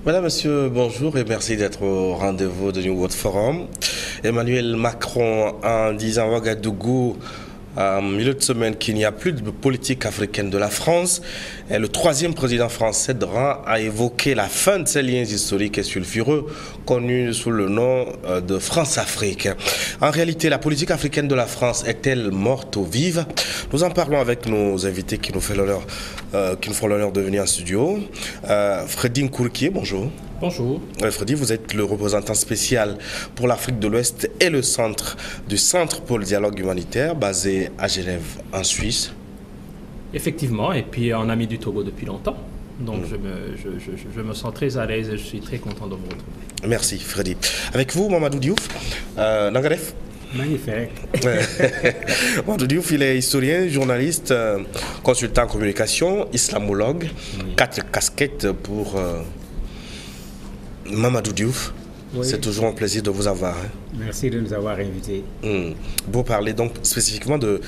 Madame, Monsieur, bonjour et merci d'être au rendez-vous de New World Forum. Emmanuel Macron, en disant à Ouagadougou, en milieu de semaine, qu'il n'y a plus de politique africaine de la France, et le troisième président français de rang a évoqué la fin de ces liens historiques et sulfureux connus sous le nom de France-Afrique. En réalité, la politique africaine de la France est-elle morte ou vive? Nous en parlons avec nos invités qui nous font l'honneur de venir en studio. Freddy Nkourkié, bonjour. Bonjour. Freddy, vous êtes le représentant spécial pour l'Afrique de l'Ouest et le centre du Centre pour le dialogue humanitaire basé à Genève, en Suisse. Effectivement, et puis en ami du Togo depuis longtemps. Donc je me sens très à l'aise et je suis très content de vous retrouver. Merci Freddy. Avec vous, Mamadou Diouf, Nangaref. Magnifique. Mamadou Diouf, il est historien, journaliste, consultant en communication, islamologue, 4 casquettes pour Mamadou Diouf. Oui. C'est toujours un plaisir de vous avoir. Merci de nous avoir invités. Vous parlez donc spécifiquement de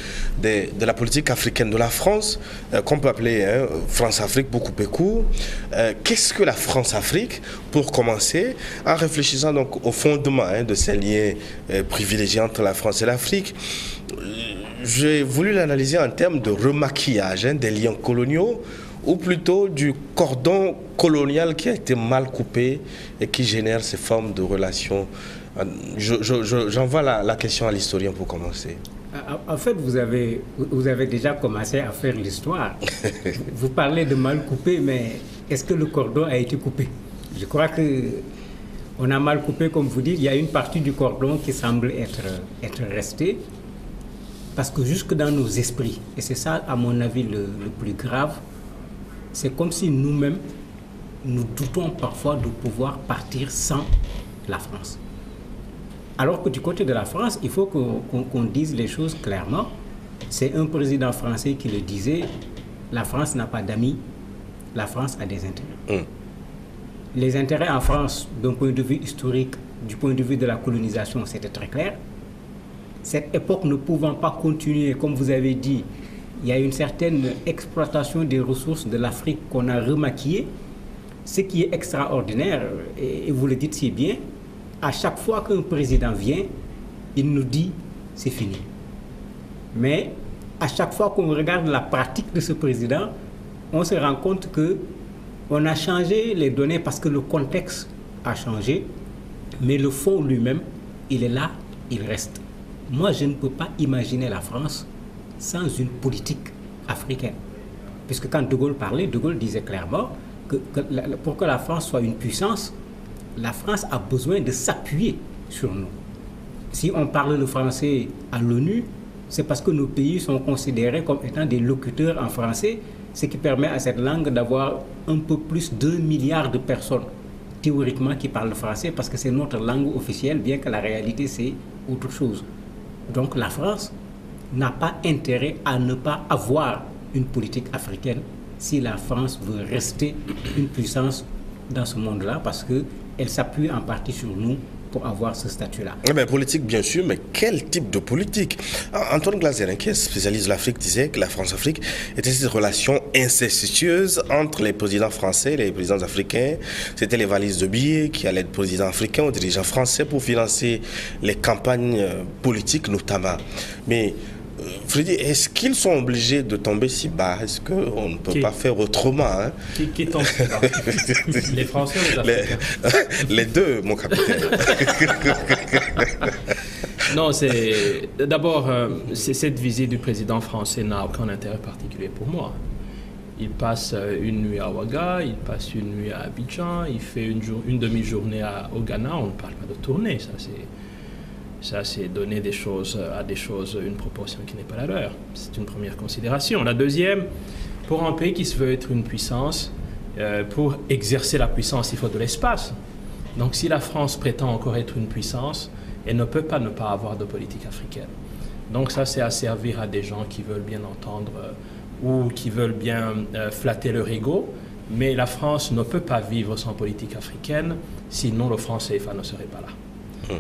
la politique africaine de la France, qu'on peut appeler France-Afrique beaucoup plus court. Qu'est-ce que la France-Afrique, pour commencer, en réfléchissant donc au fondement de ces liens privilégiés entre la France et l'Afrique? J'ai voulu l'analyser en termes de remaquillage des liens coloniaux, ou plutôt du cordon colonial qui a été mal coupé et qui génère ces formes de relations. J'envoie la question à l'historien pour commencer. En fait, vous avez déjà commencé à faire l'histoire. Vous parlez de mal coupé, mais est-ce que le cordon a été coupé? Je crois qu'on a mal coupé, comme vous dites. Il y a une partie du cordon qui semble être restée. Parce que jusque dans nos esprits, et c'est ça, à mon avis, le plus grave, c'est comme si nous-mêmes, nous doutons parfois de pouvoir partir sans la France. Alors que du côté de la France, il faut qu'on dise les choses clairement. C'est un président français qui le disait, la France n'a pas d'amis, la France a des intérêts. Les intérêts en France, d'un point de vue historique, du point de vue de la colonisation, c'était très clair. Cette époque ne pouvant pas continuer, comme vous avez dit, il y a une certaine exploitation des ressources de l'Afrique qu'on a remaquillée. Ce qui est extraordinaire, et vous le dites si bien, à chaque fois qu'un président vient, il nous dit c'est fini. Mais à chaque fois qu'on regarde la pratique de ce président, on se rend compte qu'on a changé les données parce que le contexte a changé, mais le fond lui-même, il est là, il reste. Moi, je ne peux pas imaginer la France sans une politique africaine. Puisque quand De Gaulle parlait, De Gaulle disait clairement que pour que la France soit une puissance, la France a besoin de s'appuyer sur nous. Si on parle le français à l'ONU, c'est parce que nos pays sont considérés comme étant des locuteurs en français, ce qui permet à cette langue d'avoir un peu plus d'1 milliard de personnes théoriquement qui parlent français, parce que c'est notre langue officielle, bien que la réalité c'est autre chose. Donc la France n'a pas intérêt à ne pas avoir une politique africaine si la France veut rester une puissance dans ce monde-là, parce qu'elle s'appuie en partie sur nous pour avoir ce statut-là. Mais politique, bien sûr, mais quel type de politique? Antoine Glaser, qui est spécialiste de l'Afrique, disait que la France-Afrique était cette relation incestueuse entre les présidents français et les présidents africains. C'était les valises de billets qui allaient être présidents africains aux dirigeants français pour financer les campagnes politiques notamment. Mais Freddy, est-ce qu'ils sont obligés de tomber si bas? Est-ce qu'on ne peut pas faire autrement? Qui tombe si bas? Les Français ou les Africains? Les deux, mon capitaine. Non, d'abord, cette visite du président français n'a aucun intérêt particulier pour moi. Il passe une nuit à Ouaga, il passe une nuit à Abidjan, il fait une demi-journée au Ghana. On ne parle pas de tournée, ça c'est donner des choses à des choses, une proportion qui n'est pas la leur. C'est une première considération. La deuxième, pour un pays qui se veut être une puissance, pour exercer la puissance, il faut de l'espace. Donc si la France prétend encore être une puissance, elle ne peut pas ne pas avoir de politique africaine. Donc ça, c'est à servir à des gens qui veulent bien entendre ou qui veulent bien flatter leur ego. Mais la France ne peut pas vivre sans politique africaine, sinon le franc CFA ne serait pas là.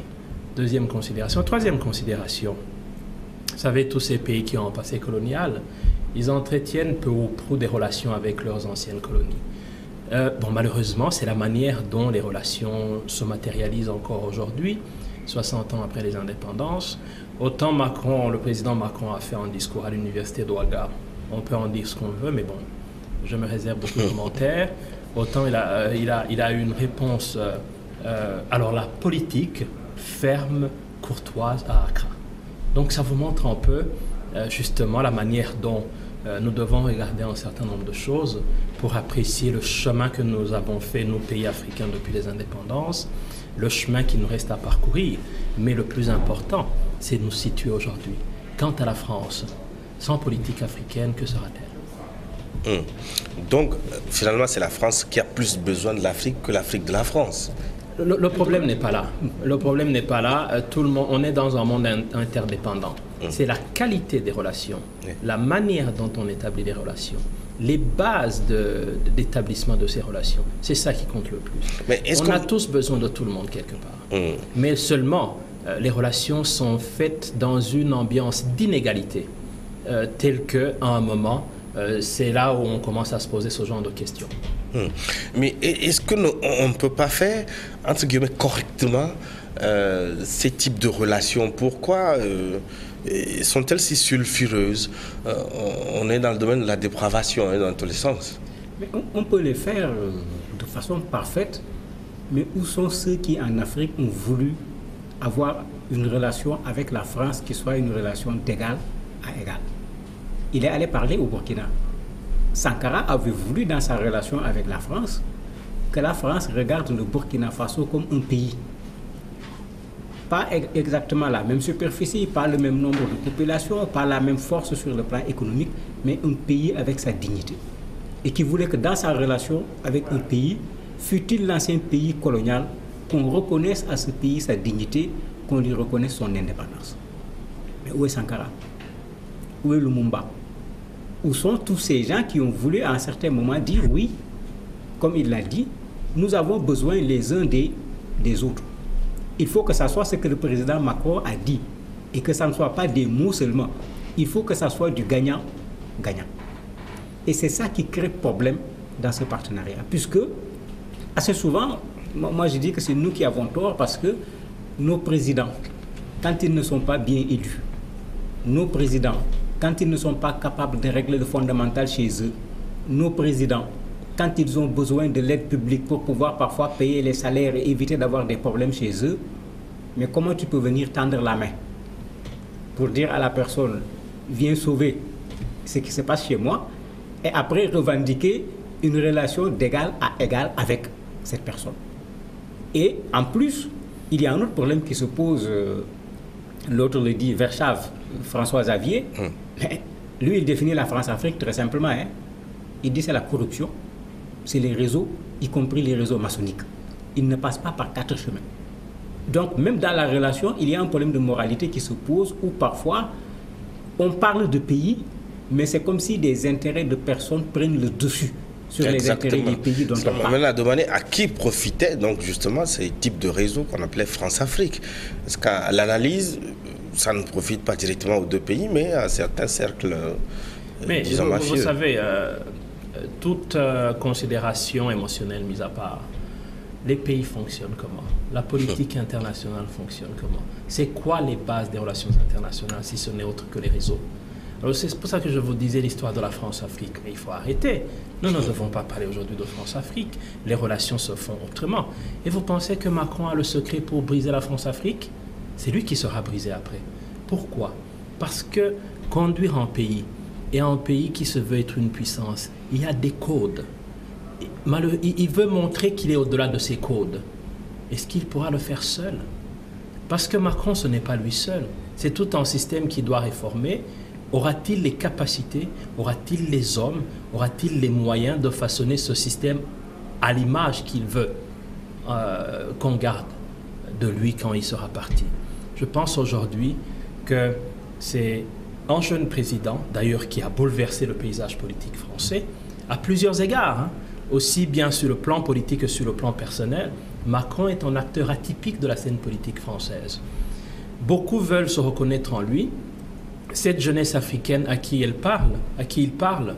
Deuxième considération. Troisième considération. Vous savez, tous ces pays qui ont un passé colonial, ils entretiennent peu ou prou des relations avec leurs anciennes colonies. Malheureusement, c'est la manière dont les relations se matérialisent encore aujourd'hui, 60 ans après les indépendances. Autant le président Macron a fait un discours à l'université d'Ouaga, on peut en dire ce qu'on veut, mais bon, je me réserve beaucoup de commentaires. Autant il a eu une réponse, alors la politique ferme, courtoise à Accra. Donc ça vous montre un peu justement la manière dont nous devons regarder un certain nombre de choses pour apprécier le chemin que nous avons fait, nos pays africains, depuis les indépendances, le chemin qui nous reste à parcourir. Mais le plus important, c'est de nous situer aujourd'hui. Quant à la France, sans politique africaine, que sera-t-elle ? Donc, finalement, c'est la France qui a plus besoin de l'Afrique que l'Afrique de la France. Le problème n'est pas là. Le problème n'est pas là. Tout le monde, on est dans un monde interdépendant. C'est la qualité des relations, la manière dont on établit les relations, les bases d'établissement de ces relations. C'est ça qui compte le plus. Mais on a tous besoin de tout le monde quelque part. Mais seulement, les relations sont faites dans une ambiance d'inégalité, telle qu'à un moment, c'est là où on commence à se poser ce genre de questions. Mais est-ce qu'on ne peut pas faire, entre guillemets, correctement ces types de relations? Pourquoi sont-elles si sulfureuses? On est dans le domaine de la dépravation, dans tous les sens. Mais on peut les faire de façon parfaite, mais où sont ceux qui, en Afrique, ont voulu avoir une relation avec la France qui soit une relation d'égal à égal? Il est allé parler au Burkina. Sankara avait voulu, dans sa relation avec la France, que la France regarde le Burkina Faso comme un pays. Pas exactement la même superficie, pas le même nombre de populations, pas la même force sur le plan économique, mais un pays avec sa dignité. Et qui voulait que dans sa relation avec un pays, fût-il l'ancien pays colonial, qu'on reconnaisse à ce pays sa dignité, qu'on lui reconnaisse son indépendance. Mais où est Sankara? Où est Lumumba? Où sont tous ces gens qui ont voulu à un certain moment dire oui, comme il l'a dit, nous avons besoin les uns des autres. Il faut que ça soit ce que le président Macron a dit et que ça ne soit pas des mots seulement. Il faut que ça soit du gagnant-gagnant. Et c'est ça qui crée problème dans ce partenariat. Puisque, assez souvent, moi je dis que c'est nous qui avons tort parce que nos présidents, quand ils ne sont pas bien élus, nos présidents, quand ils ne sont pas capables de régler le fondamental chez eux, nos présidents, quand ils ont besoin de l'aide publique pour pouvoir parfois payer les salaires et éviter d'avoir des problèmes chez eux, mais comment tu peux venir tendre la main pour dire à la personne, viens sauver ce qui se passe chez moi, et après revendiquer une relation d'égal à égal avec cette personne. Et en plus, il y a un autre problème qui se pose, l'autre le dit, Verschave, François Xavier, mais lui il définit la France-Afrique très simplement. Il dit c'est la corruption, c'est les réseaux, y compris les réseaux maçonniques. Ils ne passent pas par 4 chemins. Donc même dans la relation, il y a un problème de moralité qui se pose où parfois on parle de pays, mais c'est comme si des intérêts de personnes prennent le dessus sur les intérêts des pays dont on parle. On a demandé à qui profitaient donc justement ces types de réseaux qu'on appelait France-Afrique. Parce qu'à l'analyse, ça ne profite pas directement aux 2 pays, mais à certains cercles, disons, mafieux. Vous savez, toute considération émotionnelle mise à part, les pays fonctionnent comment? La politique internationale fonctionne comment? C'est quoi les bases des relations internationales si ce n'est autre que les réseaux? Alors c'est pour ça que je vous disais l'histoire de la France-Afrique. Mais il faut arrêter. Nous ne devons pas parler aujourd'hui de France-Afrique. Les relations se font autrement. Et vous pensez que Macron a le secret pour briser la France-Afrique? C'est lui qui sera brisé après. Pourquoi? Parce que conduire un pays, et un pays qui se veut être une puissance, il y a des codes. Il veut montrer qu'il est au-delà de ces codes. Est-ce qu'il pourra le faire seul? Parce que Macron, ce n'est pas lui seul. C'est tout un système qui doit réformer. Aura-t-il les capacités? Aura-t-il les hommes? Aura-t-il les moyens de façonner ce système à l'image qu'il veut qu'on garde de lui quand il sera parti? Je pense aujourd'hui que c'est un jeune président, d'ailleurs qui a bouleversé le paysage politique français, à plusieurs égards, aussi bien sur le plan politique que sur le plan personnel. Macron est un acteur atypique de la scène politique française. Beaucoup veulent se reconnaître en lui. Cette jeunesse africaine à qui il parle,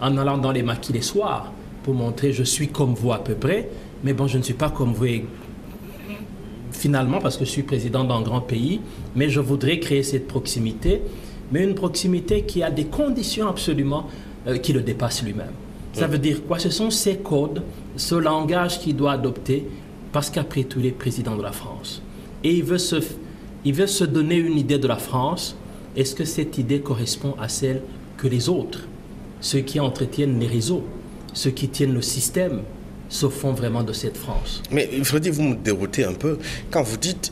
en allant dans les maquis les soirs, pour montrer je suis comme vous à peu près, mais bon, je ne suis pas comme vous finalement parce que je suis président d'un grand pays, mais je voudrais créer cette proximité, mais une proximité qui a des conditions absolument qui le dépassent lui-même. Ça veut dire quoi? Ce sont ces codes, ce langage qu'il doit adopter, parce qu'après tout, il est président de la France. Et il veut se donner une idée de la France. Est-ce que cette idée correspond à celle que les autres, ceux qui entretiennent les réseaux, ceux qui tiennent le système, se font vraiment de cette France? Mais Freddy, vous me déroutez un peu quand vous dites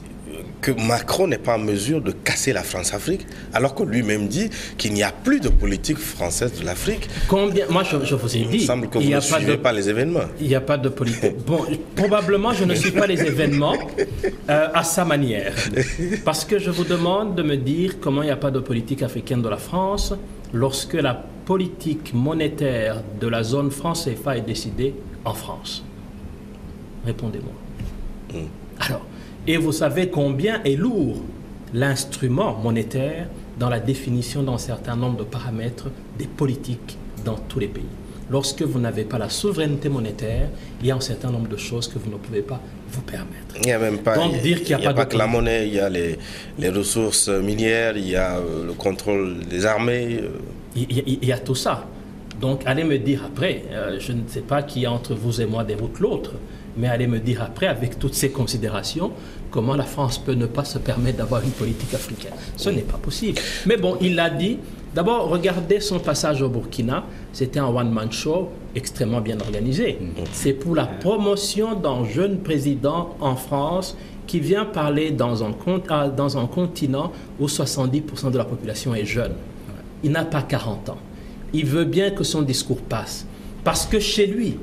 que Macron n'est pas en mesure de casser la France-Afrique, alors que lui-même dit qu'il n'y a plus de politique française de l'Afrique. Combien? Moi, je vous ai dit. Il semble que vous ne suivez pas les événements. Il n'y a pas de politique. Bon, probablement, je ne suis pas les événements à sa manière. Parce que je vous demande de me dire comment il n'y a pas de politique africaine de la France lorsque la politique monétaire de la zone franc CFA est décidée en France. Répondez-moi. Alors, et vous savez combien est lourd l'instrument monétaire dans la définition d'un certain nombre de paramètres des politiques dans tous les pays. Lorsque vous n'avez pas la souveraineté monétaire, il y a un certain nombre de choses que vous ne pouvez pas vous permettre. Il n'y a même pas, donc, dire qu'il n'y a pas que la monnaie, il y a les ressources minières, il y a le contrôle des armées. Il y a tout ça. Donc, allez me dire après, je ne sais pas qui entre vous et moi déroute l'autre, mais allez me dire après, avec toutes ces considérations, comment la France peut ne pas se permettre d'avoir une politique africaine. Ce n'est pas possible. Mais bon, il l'a dit. D'abord, regardez son passage au Burkina. C'était un one-man show extrêmement bien organisé. C'est pour la promotion d'un jeune président en France qui vient parler dans un continent où 70% de la population est jeune. Il n'a pas 40 ans. Il veut bien que son discours passe. Parce que chez lui,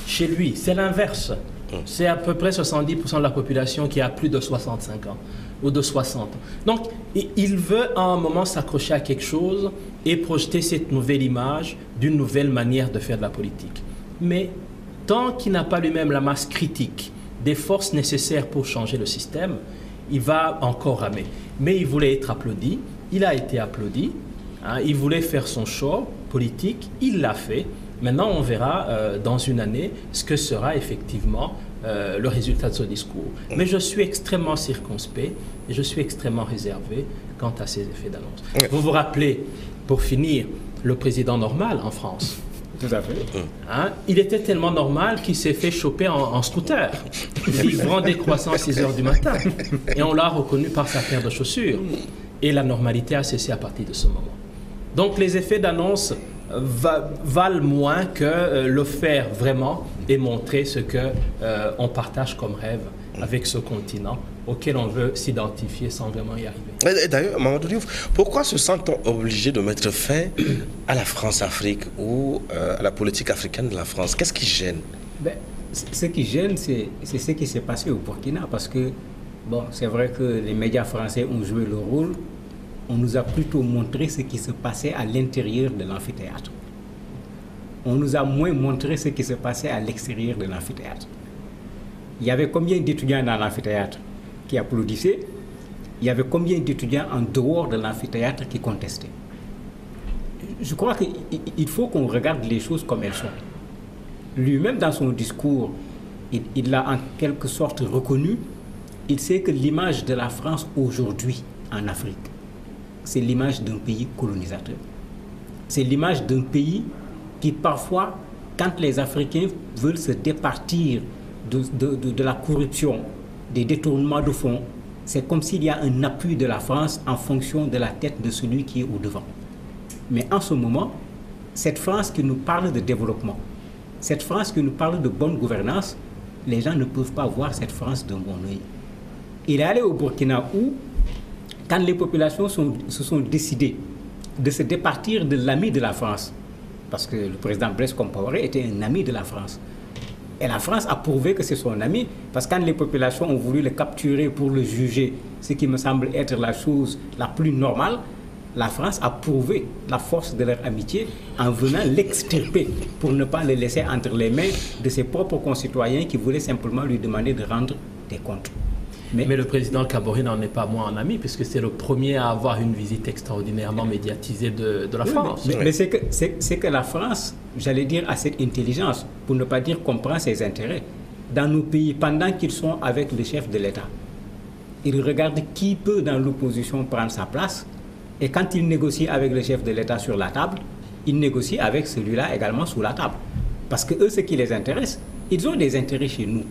c'est l'inverse. C'est à peu près 70% de la population qui a plus de 65 ans ou de 60 ans. Donc, il veut à un moment s'accrocher à quelque chose et projeter cette nouvelle image d'une nouvelle manière de faire de la politique. Mais tant qu'il n'a pas lui-même la masse critique des forces nécessaires pour changer le système, il va encore ramer. Mais il voulait être applaudi. Il a été applaudi. Il voulait faire son show politique. Il l'a fait. Maintenant, on verra dans une année ce que sera effectivement le résultat de ce discours. Mais je suis extrêmement circonspect et je suis extrêmement réservé quant à ces effets d'annonce. Vous vous rappelez, pour finir, le président Normal en France. Tout à fait. Il était tellement normal qu'il s'est fait choper en scooter, livrant des croissants à 6 h du matin. Et on l'a reconnu par sa paire de chaussures. Et la normalité a cessé à partir de ce moment. Donc les effets d'annonce valent moins que le faire vraiment et montrer ce qu'on partage comme rêve avec ce continent auquel on veut s'identifier sans vraiment y arriver. Et d'ailleurs, Mamadou Diouf, pourquoi se sent-on obligé de mettre fin à la France-Afrique ou à la politique africaine de la France? Qu'est-ce qui gêne? Ce qui gêne, c'est ce qui s'est passé au Burkina, parce que, bon, c'est vrai que les médias français ont joué le rôle. On nous a plutôt montré ce qui se passait à l'intérieur de l'amphithéâtre. On nous a moins montré ce qui se passait à l'extérieur de l'amphithéâtre. Il y avait combien d'étudiants dans l'amphithéâtre qui applaudissaient? Il y avait combien d'étudiants en dehors de l'amphithéâtre qui contestaient? Je crois qu'il faut qu'on regarde les choses comme elles sont. Lui-même, dans son discours, il l'a en quelque sorte reconnu. Il sait que l'image de la France aujourd'hui en Afrique, c'est l'image d'un pays colonisateur. C'est l'image d'un pays qui parfois, quand les Africains veulent se départir de la corruption, des détournements de fonds, c'est comme s'il y a un appui de la France en fonction de la tête de celui qui est au devant. Mais en ce moment, cette France qui nous parle de développement, cette France qui nous parle de bonne gouvernance, les gens ne peuvent pas voir cette France d'un bon œil. Il est allé au Burkina où, quand les populations se sont décidées de se départir de l'ami de la France, parce que le président Blaise Compaoré était un ami de la France, et la France a prouvé que c'est son ami, parce que quand les populations ont voulu le capturer pour le juger, ce qui me semble être la chose la plus normale, la France a prouvé la force de leur amitié en venant l'extirper pour ne pas le laisser entre les mains de ses propres concitoyens qui voulaient simplement lui demander de rendre des comptes. Mais le président Kaboré n'en est pas moins un ami, puisque c'est le premier à avoir une visite extraordinairement médiatisée de la France. Mais c'est que la France, j'allais dire, a cette intelligence, pour ne pas dire comprend ses intérêts. Dans nos pays, pendant qu'ils sont avec le chef de l'État, ils regardent qui peut dans l'opposition prendre sa place. Et quand ils négocient avec le chef de l'État sur la table, ils négocient avec celui-là également sous la table. Parce que eux, ce qui les intéresse, ils ont des intérêts chez nous.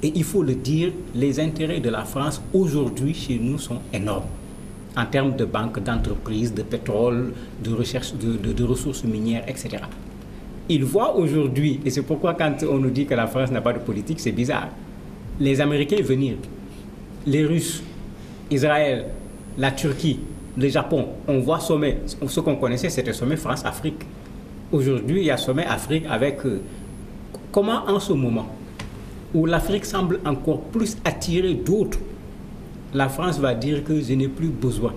Et il faut le dire, les intérêts de la France aujourd'hui chez nous sont énormes. En termes de banques, d'entreprises, de pétrole, de recherche, de ressources minières, etc. Ils voient aujourd'hui, et c'est pourquoi quand on nous dit que la France n'a pas de politique, c'est bizarre. Les Américains venir, les Russes, Israël, la Turquie, le Japon, on voit sommet. Ce qu'on connaissait, c'était sommet France-Afrique. Aujourd'hui, il y a sommet Afrique avec... comment en ce moment, où l'Afrique semble encore plus attirer d'autres, la France va dire que je n'ai plus besoin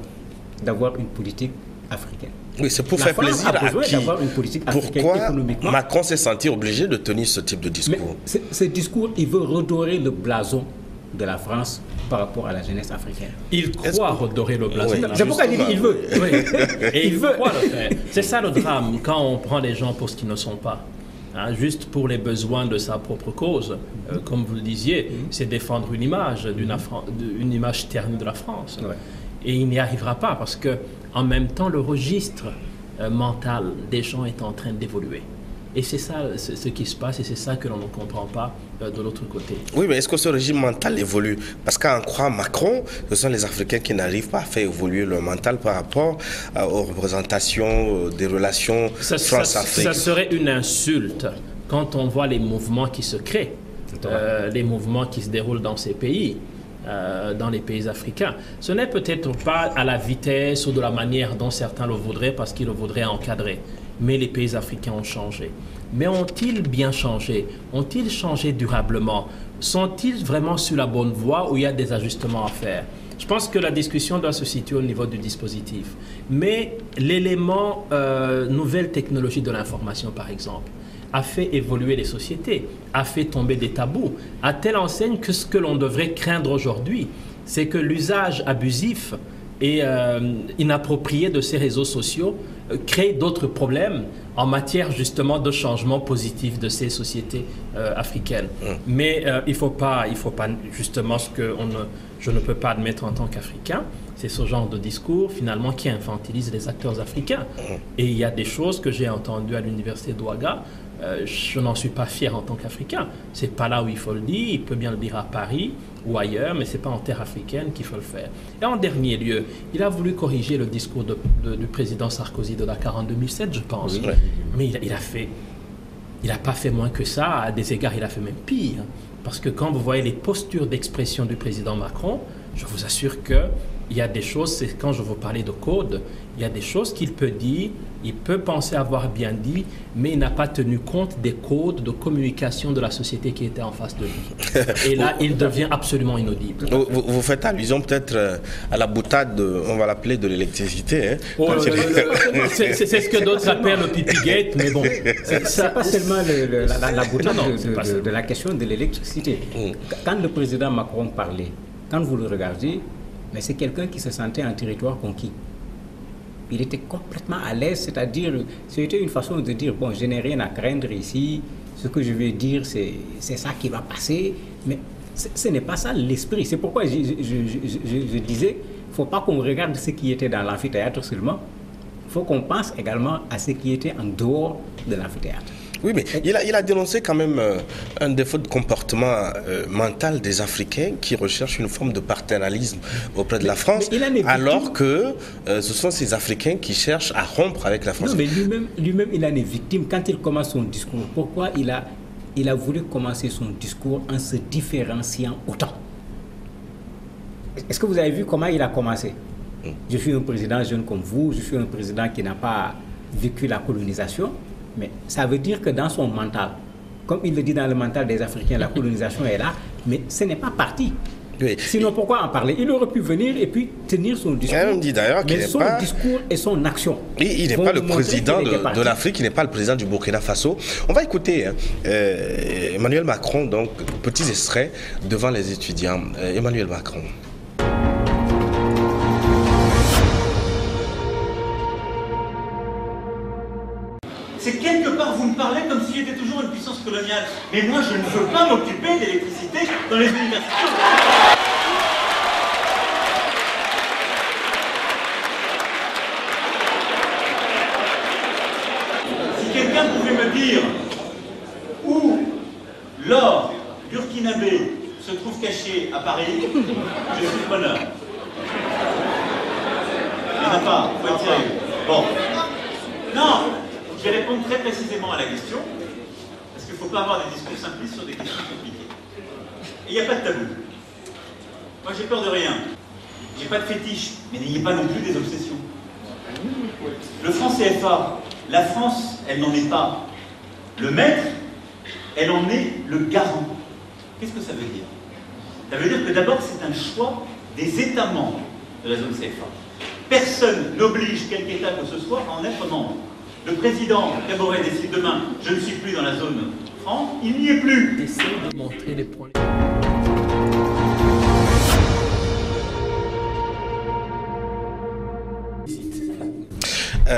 d'avoir une politique africaine. Oui, c'est pour faire plaisir à qui? Une politique africaine. Pourquoi Macron s'est senti obligé de tenir ce type de discours? Mais ce discours, il veut redorer le blason de la France par rapport à la jeunesse africaine. Il croit redorer le blason. Oui. C'est pourquoi il veut. Oui. Et il veut le faire. C'est ça le drame, quand on prend les gens pour ce qu'ils ne sont pas. Juste pour les besoins de sa propre cause. Comme vous le disiez, c'est défendre une image, une image ternie de la France. Ouais. Et il n'y arrivera pas parce que, en même temps, le registre mental des gens est en train d'évoluer. Et c'est ça ce qui se passe et c'est ça que l'on ne comprend pas de l'autre côté. Oui, mais est-ce que ce régime mental évolue? Parce qu'en croit Macron, ce sont les Africains qui n'arrivent pas à faire évoluer leur mental par rapport aux représentations des relations France-Afrique. Ça serait une insulte quand on voit les mouvements qui se créent, les mouvements qui se déroulent dans ces pays. Dans les pays africains. Ce n'est peut-être pas à la vitesse ou de la manière dont certains le voudraient parce qu'ils le voudraient encadrer. Mais les pays africains ont changé. Mais ont-ils bien changé? Ont-ils changé durablement? Sont-ils vraiment sur la bonne voie où il y a des ajustements à faire? Je pense que la discussion doit se situer au niveau du dispositif. Mais l'élément nouvelle technologie de l'information, par exemple, a fait évoluer les sociétés, a fait tomber des tabous, à telle enseigne que ce que l'on devrait craindre aujourd'hui, c'est que l'usage abusif et inapproprié de ces réseaux sociaux crée d'autres problèmes en matière justement de changement positif de ces sociétés africaines. Mais il faut pas justement ce que je ne peux pas admettre en tant qu'Africain, c'est ce genre de discours finalement qui infantilise les acteurs africains. Et il y a des choses que j'ai entendues à l'université d'Ouaga. Je n'en suis pas fier en tant qu'Africain. C'est pas là où il faut le dire. Il peut bien le dire à Paris ou ailleurs, mais c'est pas en terre africaine qu'il faut le faire. Et en dernier lieu, il a voulu corriger le discours du président Sarkozy de Dakar en 2007, je pense. Oui. Mais il n'a pas fait moins que ça. À des égards, il a fait même pire. Parce que quand vous voyez les postures d'expression du président Macron, je vous assure que il y a des choses, c'est quand je vous parlais de code, il y a des choses qu'il peut dire, il peut penser avoir bien dit, mais il n'a pas tenu compte des codes de communication de la société qui était en face de lui. Et là, il devient absolument inaudible. Vous faites allusion peut-être à la boutade, on va l'appeler de l'électricité. C'est ce que d'autres appellent le pipigate, mais bon. C'est pas seulement la boutade de la question de l'électricité. Quand le président Macron parlait, quand vous le regardez, mais c'est quelqu'un qui se sentait en territoire conquis. Il était complètement à l'aise, c'est-à-dire, c'était une façon de dire, bon, je n'ai rien à craindre ici, ce que je vais dire, c'est ça qui va passer, mais ce n'est pas ça l'esprit. C'est pourquoi je disais, il ne faut pas qu'on regarde ce qui était dans l'amphithéâtre seulement, il faut qu'on pense également à ce qui était en dehors de l'amphithéâtre. Oui, mais il a dénoncé quand même un défaut de comportement mental des Africains qui recherchent une forme de paternalisme auprès de la France, alors que ce sont ces Africains qui cherchent à rompre avec la France. Non, mais lui-même, il en est victime. Quand il commence son discours, pourquoi il a voulu commencer son discours en se différenciant autant? Est-ce que vous avez vu comment il a commencé? Je suis un président jeune comme vous, je suis un président qui n'a pas vécu la colonisation. Mais ça veut dire que dans son mental, comme il le dit dans le mental des Africains, la colonisation est là, mais ce n'est pas parti. Oui. Sinon, pourquoi en parler? Il aurait pu venir et puis tenir son discours. On dit d'ailleurs qu'il mais n'est son pas... discours et son action. Il n'est pas le président de l'Afrique, il n'est pas le président du Burkina Faso. On va écouter Emmanuel Macron, donc, petits extraits devant les étudiants. Emmanuel Macron. C'est quelque part, vous me parlez comme si j'étais toujours une puissance coloniale. Mais moi, je ne veux pas m'occuper d'électricité dans les universités. Si quelqu'un pouvait me dire où l'or burkinabé se trouve caché à Paris, je suis preneur. Il n'y en a pas, faut être sérieux. Bon. Non, je vais répondre très précisément à la question, parce qu'il ne faut pas avoir des discours simplistes sur des questions compliquées. Et il n'y a pas de tabou. Moi, j'ai peur de rien. J'ai pas de fétiche, mais n'ayez pas non plus des obsessions. Le franc CFA, la France, elle n'en est pas le maître, elle en est le garant. Qu'est-ce que ça veut dire? Ça veut dire que d'abord, c'est un choix des États membres de la zone CFA. Personne n'oblige quelque État que ce soit à en être membre. Le président Kaboré décide demain, je ne suis plus dans la zone franc, il n'y est plus. Essaye de montrer les points.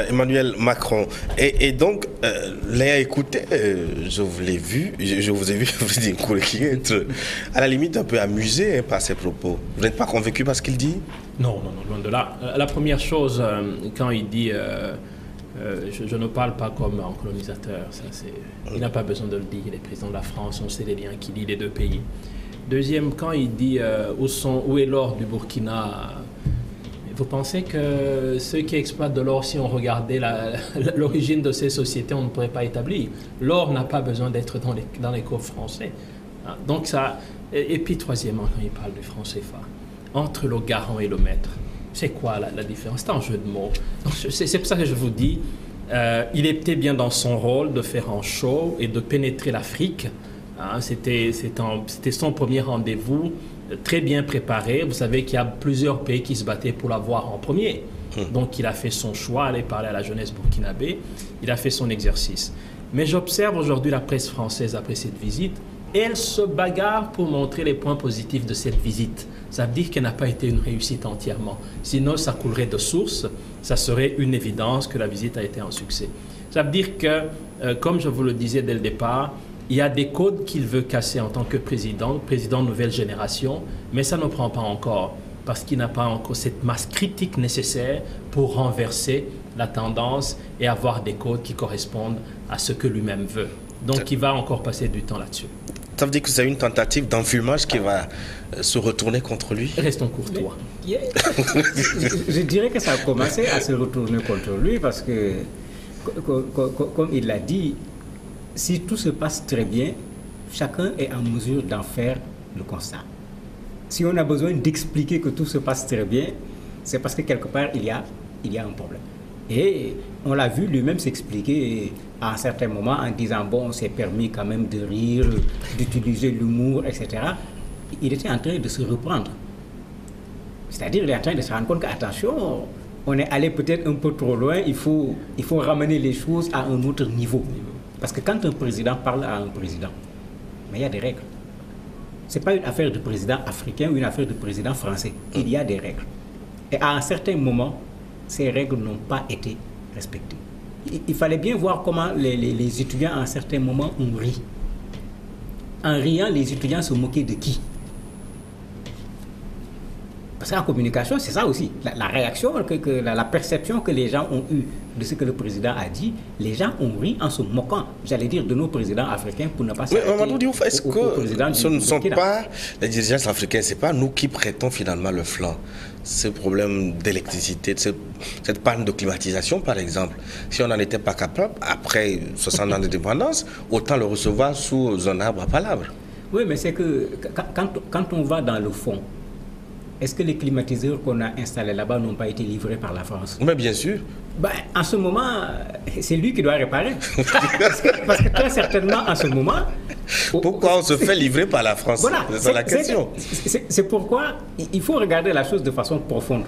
Emmanuel Macron. Et donc, l'ayant écouté, je vous l'ai vu, je vous ai vu, vous dites être à la limite un peu amusé par ses propos. Vous n'êtes pas convaincu par ce qu'il dit? Non, loin de là. La première chose, quand il dit je ne parle pas comme un colonisateur, il n'a pas besoin de le dire, il est président de la France, on sait les liens qui lient les deux pays. Deuxième, quand il dit où est l'or du Burkina, vous pensez que ceux qui exploitent de l'or, si on regardait l'origine de ces sociétés, on ne pourrait pas établir. L'or n'a pas besoin d'être dans les coffres français. Donc ça, et puis troisièmement, quand il parle du franc CFA, entre le garant et le maître, c'est quoi la différence? C'est un jeu de mots. C'est pour ça que je vous dis, il était bien dans son rôle de faire un show et de pénétrer l'Afrique. C'était son premier rendez-vous, très bien préparé. Vous savez qu'il y a plusieurs pays qui se battaient pour l'avoir en premier. Donc il a fait son choix, aller parler à la jeunesse burkinabé. Il a fait son exercice. Mais j'observe aujourd'hui la presse française après cette visite. Elle se bagarre pour montrer les points positifs de cette visite. Ça veut dire qu'elle n'a pas été une réussite entièrement. Sinon, ça coulerait de source. Ça serait une évidence que la visite a été un succès. Ça veut dire que, comme je vous le disais dès le départ, il y a des codes qu'il veut casser en tant que président nouvelle génération, mais ça ne prend pas encore, parce qu'il n'a pas encore cette masse critique nécessaire pour renverser la tendance et avoir des codes qui correspondent à ce que lui-même veut. Donc, il va encore passer du temps là-dessus. Ça veut dire que c'est une tentative d'enfumage qui va se retourner contre lui? Restons courtois. Je dirais que ça a commencé à se retourner contre lui parce que, comme il l'a dit, si tout se passe très bien, chacun est en mesure d'en faire le constat. Si on a besoin d'expliquer que tout se passe très bien, c'est parce que quelque part, il y a un problème. Et on l'a vu lui-même s'expliquer à un certain moment en disant, bon, on s'est permis quand même de rire, d'utiliser l'humour, etc. Il était en train de se reprendre. C'est-à-dire, il est en train de se rendre compte qu'attention, on est allé peut-être un peu trop loin, il faut ramener les choses à un autre niveau. Parce que quand un président parle à un président, mais il y a des règles. Ce n'est pas une affaire de président africain ou une affaire de président français. Il y a des règles. Et à un certain moment, ces règles n'ont pas été respectées. Il fallait bien voir comment les étudiants, à un certain moment, ont ri. En riant, les étudiants se moquaient de qui? Parce qu'en communication, c'est ça aussi. La réaction, la perception que les gens ont eue de ce que le président a dit, les gens ont ri en se moquant, j'allais dire, de nos présidents africains pour ne pas s'arrêter. Mais Mamadou Diouf, est-ce que ce ne sont pas les dirigeants africains, c'est pas nous qui prêtons finalement le flanc? Ce problème d'électricité, cette panne de climatisation, par exemple, si on n'en était pas capable, après 60 ans d'indépendance, autant le recevoir sous un arbre à palabres. Oui, mais c'est que quand on va dans le fond, est-ce que les climatiseurs qu'on a installés là-bas n'ont pas été livrés par la France? Mais bien sûr. Ben, en ce moment, c'est lui qui doit réparer. Parce que très certainement, en ce moment... Pourquoi on se fait livrer par la France? Voilà, c'est la question. C'est pourquoi il faut regarder la chose de façon profonde.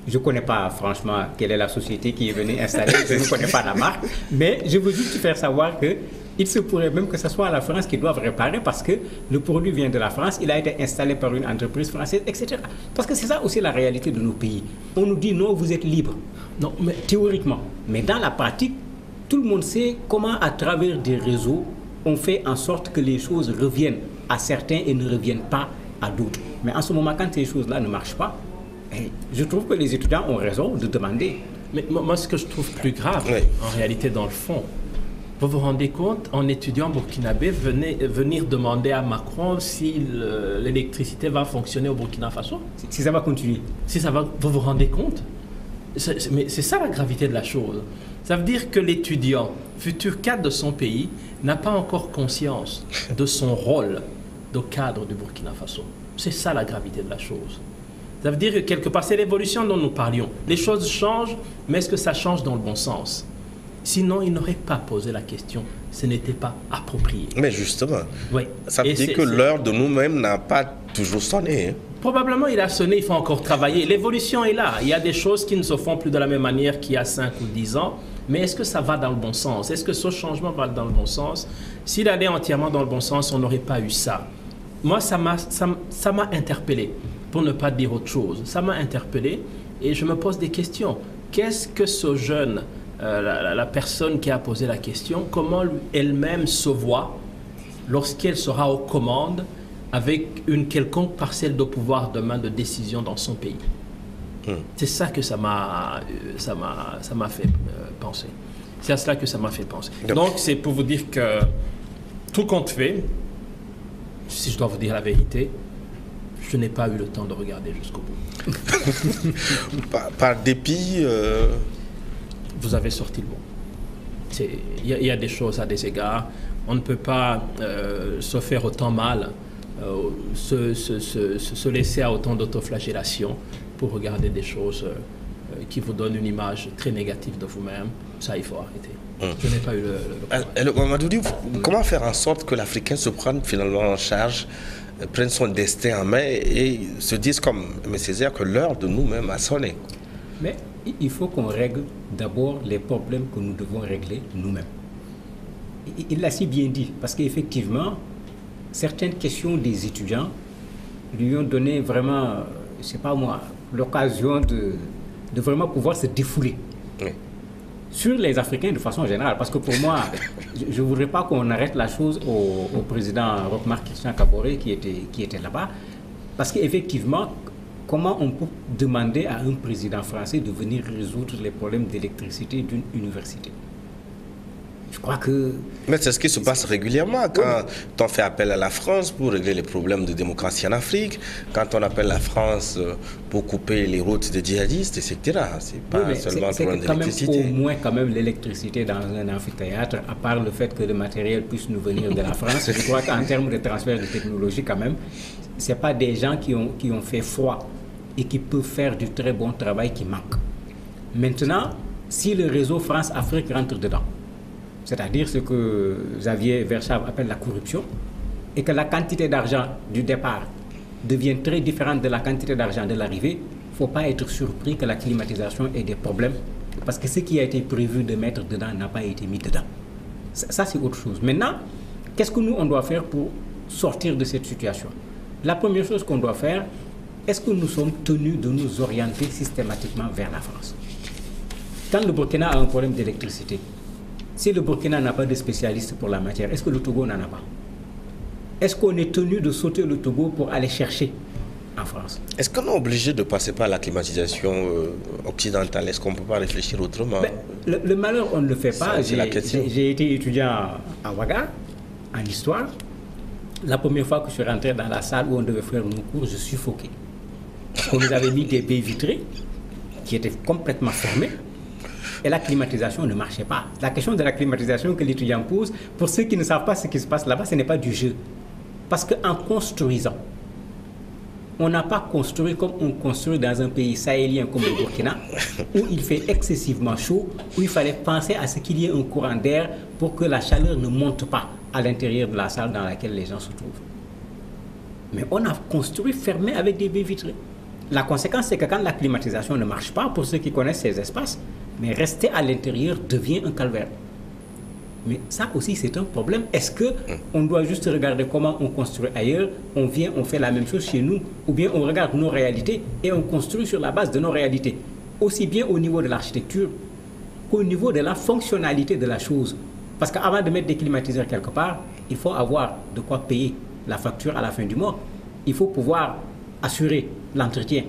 Je ne connais pas, franchement, quelle est la société qui est venue installer. Je ne connais pas la marque. Mais je veux juste faire savoir que il se pourrait même que ce soit la France qui doive réparer parce que le produit vient de la France, il a été installé par une entreprise française, etc. Parce que c'est ça aussi la réalité de nos pays. On nous dit non, vous êtes libre. Non, mais théoriquement. Mais dans la pratique, tout le monde sait comment, à travers des réseaux, on fait en sorte que les choses reviennent à certains et ne reviennent pas à d'autres. Mais en ce moment, quand ces choses-là ne marchent pas, je trouve que les étudiants ont raison de demander. Mais moi, ce que je trouve plus grave, en réalité, dans le fond, vous vous rendez compte, en étudiant burkinabé, venir demander à Macron si l'électricité va fonctionner au Burkina Faso? Si ça va continuer. Si ça va, vous vous rendez compte? Mais c'est ça la gravité de la chose. Ça veut dire que l'étudiant, futur cadre de son pays, n'a pas encore conscience de son rôle de cadre du Burkina Faso. C'est ça la gravité de la chose. Ça veut dire que quelque part, c'est l'évolution dont nous parlions. Les choses changent, mais est-ce que ça change dans le bon sens? Sinon, il n'aurait pas posé la question. Ce n'était pas approprié. Mais justement, oui. Ça veut dire que l'heure de nous-mêmes n'a pas toujours sonné. Hein? Probablement, il a sonné, il faut encore travailler. L'évolution est là. Il y a des choses qui ne se font plus de la même manière qu'il y a 5 ou 10 ans. Mais est-ce que ça va dans le bon sens? Est-ce que ce changement va dans le bon sens? S'il allait entièrement dans le bon sens, on n'aurait pas eu ça. Moi, ça m'a interpellé, pour ne pas dire autre chose. Ça m'a interpellé et je me pose des questions. Qu'est-ce que ce jeune, la personne qui a posé la question, comment elle-même se voit lorsqu'elle sera aux commandes avec une quelconque parcelle de pouvoir demain de décision dans son pays? C'est ça que ça m'a fait penser. C'est à cela que ça m'a fait penser. Donc, c'est pour vous dire que tout compte fait, si je dois vous dire la vérité, je n'ai pas eu le temps de regarder jusqu'au bout. par dépit... Vous avez sorti le bon. Il y a des choses à des égards. On ne peut pas se faire autant mal, se laisser à autant d'autoflagellation pour regarder des choses qui vous donnent une image très négative de vous-même. Ça, il faut arrêter. Je n'ai pas eu le Mamadou, comment faire en sorte que l'Africain se prenne finalement en charge, prenne son destin en main et se dise comme M. Césaire que l'heure de nous-mêmes a sonné? Mais il faut qu'on règle d'abord les problèmes que nous devons régler nous-mêmes. Il l'a si bien dit, parce qu'effectivement, certaines questions des étudiants lui ont donné vraiment, je ne sais pas moi, l'occasion de vraiment pouvoir se défouler. Oui. Sur les Africains de façon générale, parce que pour moi, je ne voudrais pas qu'on arrête la chose au président Roch-Marc Christian Kaboré qui était là-bas, parce qu'effectivement, comment on peut demander à un président français de venir résoudre les problèmes d'électricité d'une université? Je crois que... Mais c'est ce qui se passe régulièrement quand on fait appel à la France pour régler les problèmes de démocratie en Afrique, quand on appelle la France pour couper les routes des djihadistes, etc. C'est pas seulement un problème d'électricité. Au moins quand même l'électricité dans un amphithéâtre, à part le fait que le matériel puisse nous venir de la France, je crois qu'en termes de transfert de technologie quand même, ce n'est pas des gens qui ont fait froid et qui peuvent faire du très bon travail qui manquent. Maintenant, si le réseau France-Afrique rentre dedans, c'est-à-dire ce que Xavier Verschav appelle la corruption, et que la quantité d'argent du départ devient très différente de la quantité d'argent de l'arrivée, il ne faut pas être surpris que la climatisation ait des problèmes, parce que ce qui a été prévu de mettre dedans n'a pas été mis dedans. Ça c'est autre chose. Maintenant, qu'est-ce que nous, on doit faire pour sortir de cette situation? La première chose qu'on doit faire, est-ce que nous sommes tenus de nous orienter systématiquement vers la France? Quand le Burkina a un problème d'électricité, si le Burkina n'a pas de spécialistes pour la matière, est-ce que le Togo n'en a pas? Est-ce qu'on est tenu de sauter le Togo pour aller chercher en France? Est-ce qu'on est obligé de passer par la climatisation occidentale? Est-ce qu'on ne peut pas réfléchir autrement? Le malheur, on ne le fait pas. J'ai été étudiant à Ouaga, en histoire. La première fois que je suis rentré dans la salle où on devait faire nos cours, je suffoquais. On nous avait mis des baies vitrées qui étaient complètement fermées. Et la climatisation ne marchait pas. La question de la climatisation que l'étudiant pose, pour ceux qui ne savent pas ce qui se passe là-bas, ce n'est pas du jeu. Parce qu'en construisant, On n'a pas construit comme on construit dans un pays sahélien comme le Burkina, où il fait excessivement chaud, où il fallait penser à ce qu'il y ait un courant d'air pour que la chaleur ne monte pas à l'intérieur de la salle dans laquelle les gens se trouvent. Mais on a construit fermé avec des baies vitrées. La conséquence, c'est que quand la climatisation ne marche pas, pour ceux qui connaissent ces espaces, mais rester à l'intérieur devient un calvaire. Mais ça aussi, c'est un problème. Est-ce qu'on doit juste regarder comment on construit ailleurs, on vient, on fait la même chose chez nous, ou bien on regarde nos réalités et on construit sur la base de nos réalités, aussi bien au niveau de l'architecture qu'au niveau de la fonctionnalité de la chose. Parce qu'avant de mettre des climatiseurs quelque part, il faut avoir de quoi payer la facture à la fin du mois. Il faut pouvoir assurer l'entretien.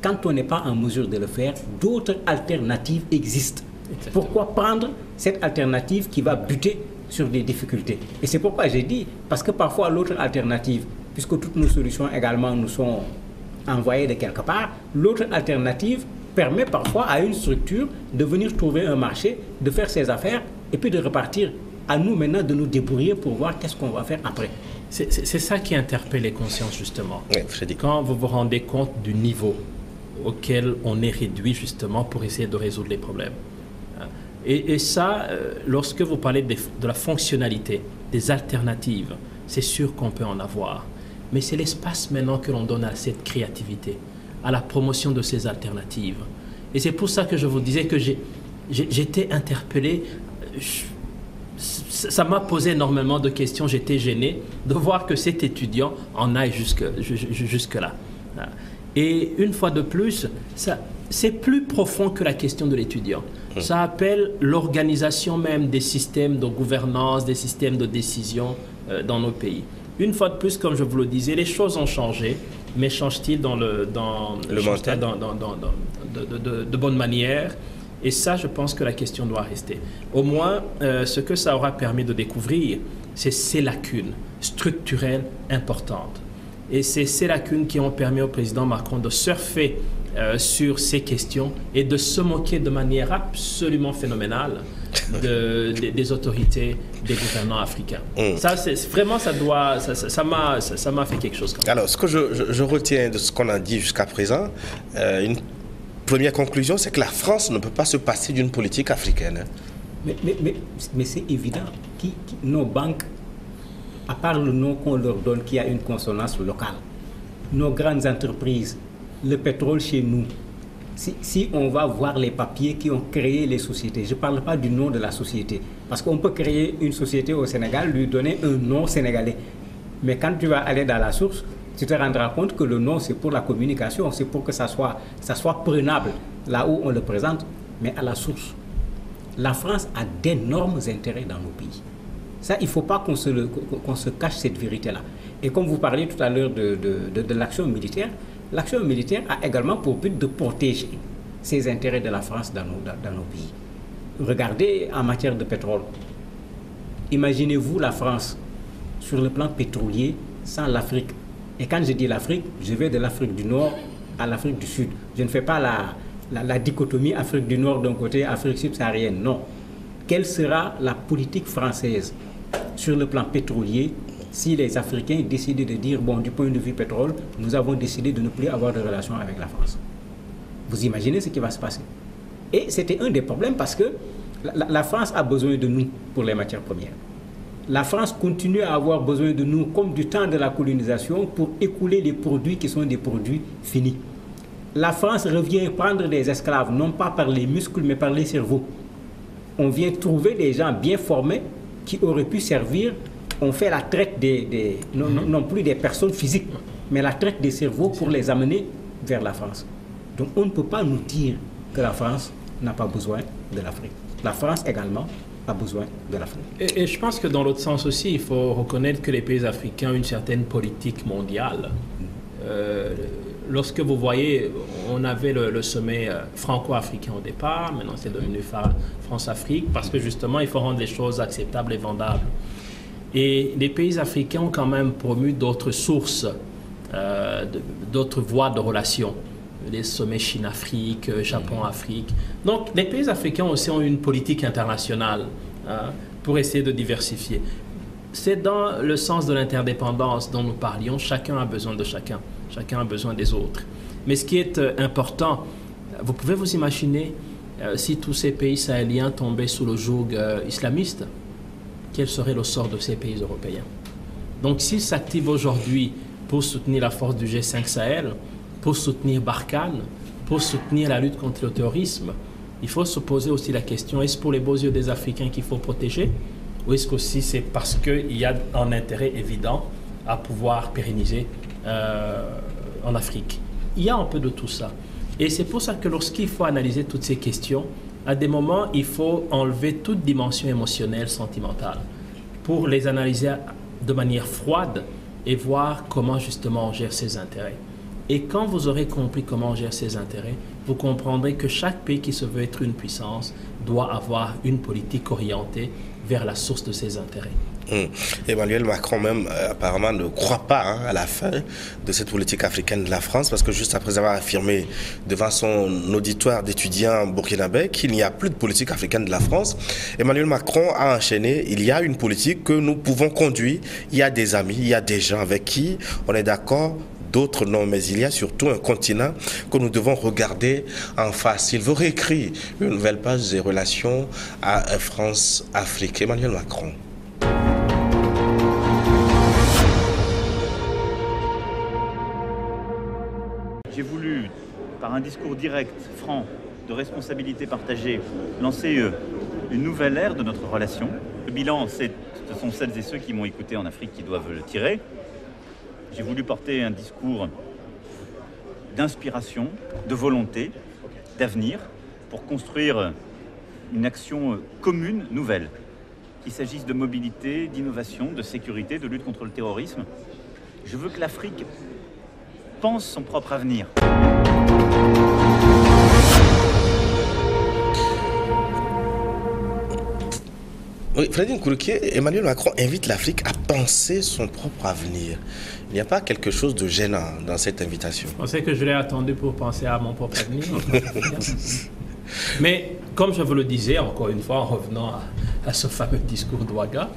Quand on n'est pas en mesure de le faire, d'autres alternatives existent. Exactement. Pourquoi prendre cette alternative qui va buter sur des difficultés? Et c'est pourquoi j'ai dit, parce que parfois l'autre alternative, puisque toutes nos solutions également nous sont envoyées de quelque part, l'autre alternative permet parfois à une structure de venir trouver un marché, de faire ses affaires et puis de repartir. À nous maintenant de nous débrouiller pour voir qu'est-ce qu'on va faire après. C'est ça qui interpelle les consciences justement. Oui, quand vous vous rendez compte du niveau auquel on est réduit justement pour essayer de résoudre les problèmes. Et ça, lorsque vous parlez de la fonctionnalité, des alternatives, c'est sûr qu'on peut en avoir. Mais c'est l'espace maintenant que l'on donne à cette créativité, à la promotion de ces alternatives. Et c'est pour ça que je vous disais que j'étais interpellé. Ça m'a posé énormément de questions. J'étais gêné de voir que cet étudiant en aille jusque-là. Et une fois de plus, c'est plus profond que la question de l'étudiant. Ça appelle l'organisation même des systèmes de gouvernance, des systèmes de décision dans nos pays. Une fois de plus, comme je vous le disais, les choses ont changé, mais changent-ils de bonne manière? Et ça, je pense que la question doit rester. Au moins, ce que ça aura permis de découvrir, c'est ces lacunes structurelles importantes. Et c'est ces lacunes qui ont permis au président Macron de surfer sur ces questions et de se moquer de manière absolument phénoménale des autorités, des gouvernants africains. Ça, vraiment, ça m'a fait quelque chose. Quand même. Alors, ce que je retiens de ce qu'on a dit jusqu'à présent, une première conclusion, c'est que la France ne peut pas se passer d'une politique africaine. Mais c'est évident. Nos banques, à part le nom qu'on leur donne qui a une consonance locale, nos grandes entreprises, le pétrole chez nous, si on va voir les papiers qui ont créé les sociétés, je ne parle pas du nom de la société, parce qu'on peut créer une société au Sénégal, lui donner un nom sénégalais. Mais quand tu vas aller dans la source, tu te rendras compte que le nom, c'est pour la communication, c'est pour que ça soit prenable là où on le présente, mais à la source. La France a d'énormes intérêts dans nos pays. Ça, il ne faut pas qu'on se cache cette vérité-là. Et comme vous parliez tout à l'heure de l'action militaire a également pour but de protéger ces intérêts de la France dans nos pays. Regardez en matière de pétrole. Imaginez-vous la France sur le plan pétrolier sans l'Afrique. Et quand je dis l'Afrique, je vais de l'Afrique du Nord à l'Afrique du Sud. Je ne fais pas la dichotomie Afrique du Nord d'un côté, Afrique subsaharienne. Non. Quelle sera la politique française sur le plan pétrolier si les Africains décidaient de dire, bon, du point de vue pétrole, nous avons décidé de ne plus avoir de relations avec la France? Vous imaginez ce qui va se passer? Et c'était un des problèmes parce que la France a besoin de nous pour les matières premières. La France continue à avoir besoin de nous comme du temps de la colonisation pour écouler les produits qui sont des produits finis. La France revient prendre des esclaves, non pas par les muscles, mais par les cerveaux. On vient trouver des gens bien formés qui auraient pu servir. On fait la traite non plus des personnes physiques, mais la traite des cerveaux pour les amener vers la France. Donc on ne peut pas nous dire que la France n'a pas besoin de l'Afrique. La France également a besoin de l'Afrique. Et je pense que dans l'autre sens aussi, il faut reconnaître que les pays africains ont une certaine politique mondiale. Lorsque vous voyez, on avait le sommet franco-africain au départ, maintenant c'est devenu France-Afrique, parce que justement, il faut rendre les choses acceptables et vendables. Et les pays africains ont quand même promu d'autres sources, d'autres voies de relations. Les sommets Chine-Afrique, Japon-Afrique. Donc, les pays africains aussi ont une politique internationale pour essayer de diversifier. C'est dans le sens de l'interdépendance dont nous parlions. Chacun a besoin de chacun. Chacun a besoin des autres. Mais ce qui est important, vous pouvez vous imaginer si tous ces pays sahéliens tombaient sous le joug islamiste, quel serait le sort de ces pays européens? Donc s'ils s'activent aujourd'hui pour soutenir la force du G5 Sahel, pour soutenir Barkhane, pour soutenir la lutte contre le terrorisme, il faut se poser aussi la question, est-ce pour les beaux yeux des Africains qu'il faut protéger? Ou est-ce qu'aussi c'est parce qu'il y a un intérêt évident à pouvoir pérenniser en Afrique? Il y a un peu de tout ça. Et c'est pour ça que lorsqu'il faut analyser toutes ces questions, à des moments, il faut enlever toute dimension émotionnelle, sentimentale, pour les analyser de manière froide et voir comment justement on gère ses intérêts. Et quand vous aurez compris comment on gère ses intérêts, vous comprendrez que chaque pays qui se veut être une puissance doit avoir une politique orientée vers la source de ses intérêts. Emmanuel Macron même apparemment ne croit pas à la fin de cette politique africaine de la France, parce que juste après avoir affirmé devant son auditoire d'étudiants burkinabés qu'il n'y a plus de politique africaine de la France, Emmanuel Macron a enchaîné: il y a une politique que nous pouvons conduire, il y a des amis, il y a des gens avec qui on est d'accord, d'autres non, mais il y a surtout un continent que nous devons regarder en face. Il veut réécrire une nouvelle page des relations à France-Afrique. Emmanuel Macron. J'ai voulu, par un discours direct, franc, de responsabilité partagée, lancer une nouvelle ère de notre relation. Le bilan, ce sont celles et ceux qui m'ont écouté en Afrique qui doivent le tirer. J'ai voulu porter un discours d'inspiration, de volonté, d'avenir, pour construire une action commune, nouvelle. Qu'il s'agisse de mobilité, d'innovation, de sécurité, de lutte contre le terrorisme. Je veux que l'Afrique pense son propre avenir. Oui, Freddy Nkourouké, Emmanuel Macron invite l'Afrique à penser son propre avenir. Il n'y a pas quelque chose de gênant dans cette invitation? On sait que je l'ai attendu pour penser à mon propre avenir. Mais comme je vous le disais, encore une fois, en revenant à ce fameux discours d'Ouaga,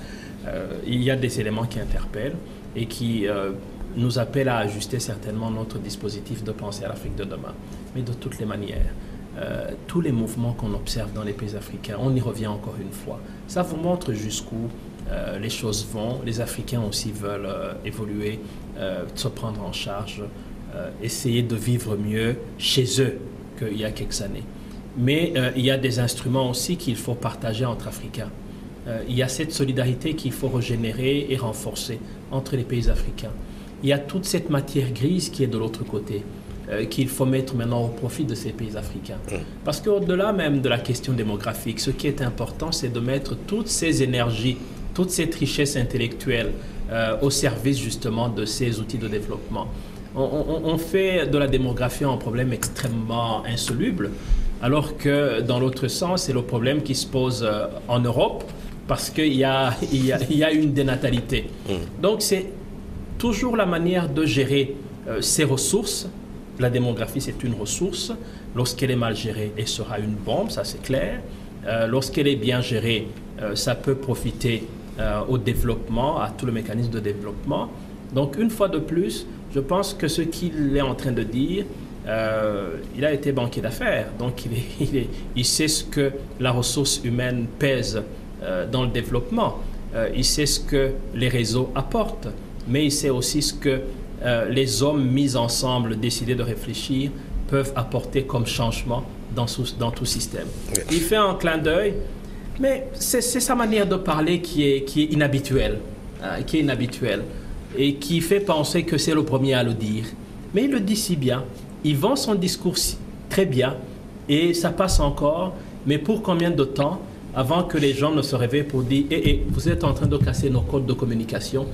il y a des éléments qui interpellent et qui nous appellent à ajuster certainement notre dispositif de pensée à l'Afrique de demain. Mais de toutes les manières, tous les mouvements qu'on observe dans les pays africains, on y revient encore une fois. Ça vous montre jusqu'où les choses vont. Les Africains aussi veulent évoluer, se prendre en charge, essayer de vivre mieux chez eux qu'il y a quelques années. Mais il y a des instruments aussi qu'il faut partager entre Africains. Il y a cette solidarité qu'il faut régénérer et renforcer entre les pays africains. Il y a toute cette matière grise qui est de l'autre côté, qu'il faut mettre maintenant au profit de ces pays africains. Parce qu'au-delà même de la question démographique, ce qui est important, c'est de mettre toutes ces énergies, toute cette richesse intellectuelle au service justement de ces outils de développement. On fait de la démographie un problème extrêmement insoluble, alors que dans l'autre sens, c'est le problème qui se pose en Europe, parce qu'il y a une dénatalité. Donc c'est toujours la manière de gérer ces ressources. La démographie, c'est une ressource. Lorsqu'elle est mal gérée, elle sera une bombe, ça c'est clair. Lorsqu'elle est bien gérée, ça peut profiter au développement, à tout le mécanisme de développement. Donc une fois de plus, je pense que ce qu'il est en train de dire, il a été banquier d'affaires, donc il sait ce que la ressource humaine pèse dans le développement. Il sait ce que les réseaux apportent, mais il sait aussi ce que les hommes mis ensemble, décidés de réfléchir, peuvent apporter comme changement dans tout système. Oui. Il fait un clin d'œil, mais c'est sa manière de parler qui est inhabituelle, et qui fait penser que c'est le premier à le dire. Mais il le dit si bien, il vend son discours très bien, et ça passe encore, mais pour combien de temps avant que les gens ne se réveillent pour dire vous êtes en train de casser nos codes de communication,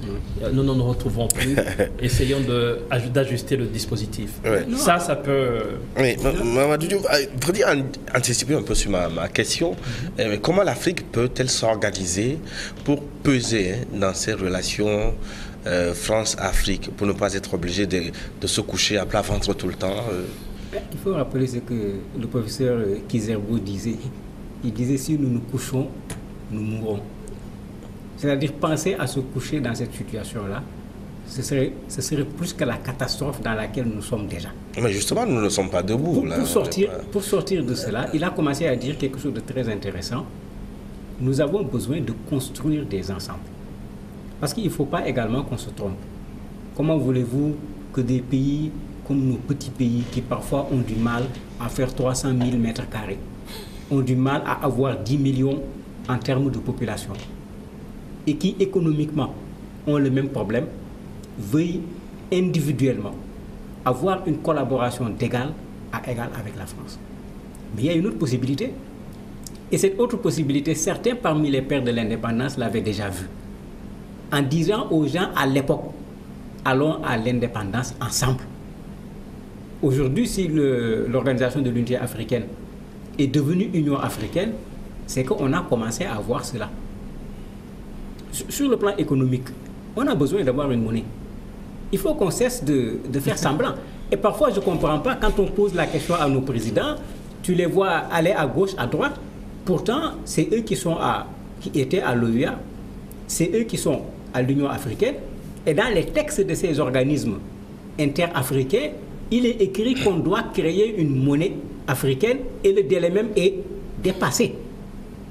nous ne nous retrouvons plus, essayons d'ajuster le dispositif. Oui. Ça peut... Oui, Mamadou, pour dire, anticiper un peu sur ma question, comment l'Afrique peut-elle s'organiser pour peser dans ces relations France-Afrique, pour ne pas être obligé de se coucher à plat ventre tout le temps? Il faut rappeler ce que le professeur Kizerbo disait. Il disait, si nous nous couchons, nous mourrons. C'est-à-dire penser à se coucher dans cette situation-là, ce serait plus que la catastrophe dans laquelle nous sommes déjà. Mais justement, nous ne sommes pas debout. Pour sortir de cela, il a commencé à dire quelque chose de très intéressant. Nous avons besoin de construire des ensembles. Parce qu'il ne faut pas également qu'on se trompe. Comment voulez-vous que des pays comme nos petits pays, qui parfois ont du mal à faire 300 000 mètres carrés, ont du mal à avoir 10 millions en termes de population, et qui économiquement ont le même problème, veuillent individuellement avoir une collaboration d'égal à égal avec la France. Mais il y a une autre possibilité. Et cette autre possibilité, certains parmi les pères de l'indépendance l'avaient déjà vue. En disant aux gens à l'époque, allons à l'indépendance ensemble. Aujourd'hui, si l'Organisation de l'Unité africaine est devenue Union africaine, c'est qu'on a commencé à voir cela. Sur le plan économique, on a besoin d'avoir une monnaie. Il faut qu'on cesse de faire semblant. Et parfois, je ne comprends pas, quand on pose la question à nos présidents, tu les vois aller à gauche, à droite. Pourtant, c'est eux qui étaient à l'OUA, c'est eux qui sont à l'Union africaine. Et dans les textes de ces organismes interafricains, il est écrit qu'on doit créer une monnaie africaine et le délai même est dépassé.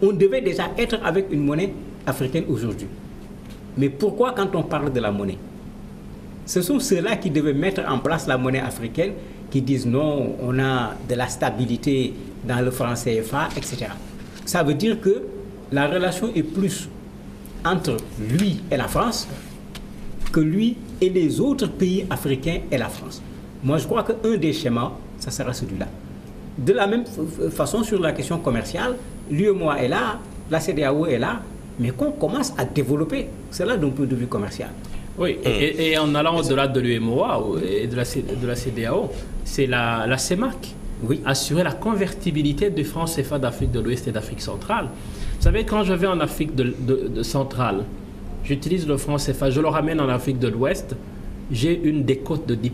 On devait déjà être avec une monnaie africaine aujourd'hui. Mais pourquoi quand on parle de la monnaie? Ce sont ceux-là qui devaient mettre en place la monnaie africaine qui disent non, on a de la stabilité dans le franc CFA, etc. Ça veut dire que la relation est plus entre lui et la France que lui et les autres pays africains et la France. Moi, je crois qu'un des schémas, ça sera celui-là. De la même façon, sur la question commerciale, l'UEMOA est là, la CEDEAO est là, mais qu'on commence à développer cela d'un point de vue commercial. Oui, et en allant au-delà de l'UEMOA et de la CEDEAO, c'est la CEMAC. Oui. Assurer la convertibilité du franc CFA d'Afrique de l'Ouest et d'Afrique centrale. Vous savez, quand je vais en Afrique centrale, j'utilise le franc CFA, je le ramène en Afrique de l'Ouest, j'ai une décote de 10%.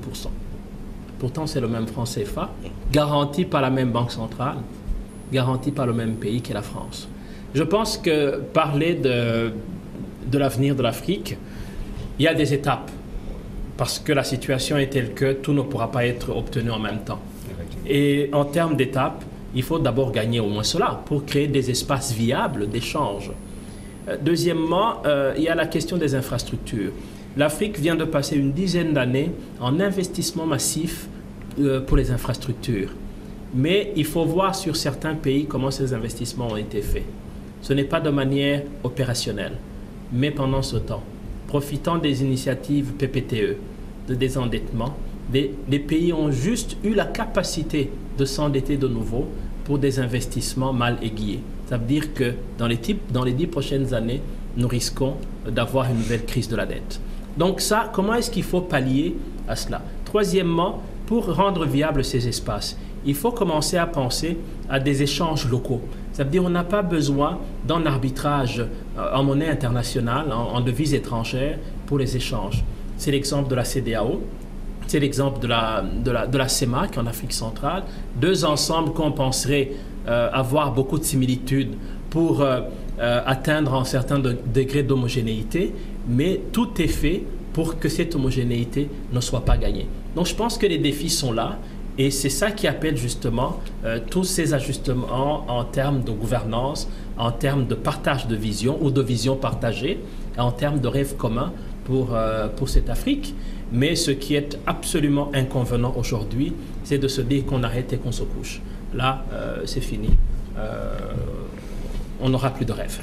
Pourtant, c'est le même franc CFA, garanti par la même banque centrale, garanti par le même pays qu'est la France. Je pense que parler de l'avenir de l'Afrique, il y a des étapes, parce que la situation est telle que tout ne pourra pas être obtenu en même temps. Et en termes d'étapes, il faut d'abord gagner au moins cela pour créer des espaces viables d'échange. Deuxièmement, il y a la question des infrastructures. L'Afrique vient de passer une dizaine d'années en investissement massif pour les infrastructures. Mais il faut voir sur certains pays comment ces investissements ont été faits. Ce n'est pas de manière opérationnelle, mais pendant ce temps, profitant des initiatives PPTE, de désendettement, les pays ont juste eu la capacité de s'endetter de nouveau pour des investissements mal aiguillés. Ça veut dire que dans les 10 prochaines années, nous risquons d'avoir une nouvelle crise de la dette. Donc ça, comment est-ce qu'il faut pallier à cela? Troisièmement, pour rendre viables ces espaces, il faut commencer à penser à des échanges locaux. Ça veut dire qu'on n'a pas besoin d'un arbitrage en monnaie internationale, en devises étrangères pour les échanges. C'est l'exemple de la CEDEAO. C'est l'exemple de la CEMAC en Afrique centrale. Deux ensembles qu'on penserait avoir beaucoup de similitudes pour atteindre un certain degré d'homogénéité, mais tout est fait pour que cette homogénéité ne soit pas gagnée. Donc je pense que les défis sont là et c'est ça qui appelle justement tous ces ajustements en termes de gouvernance, en termes de partage de vision ou de vision partagée, en termes de rêve commun pour cette Afrique. Mais ce qui est absolument inconvenant aujourd'hui, c'est de se dire qu'on arrête et qu'on se couche. Là, c'est fini. On n'aura plus de rêve.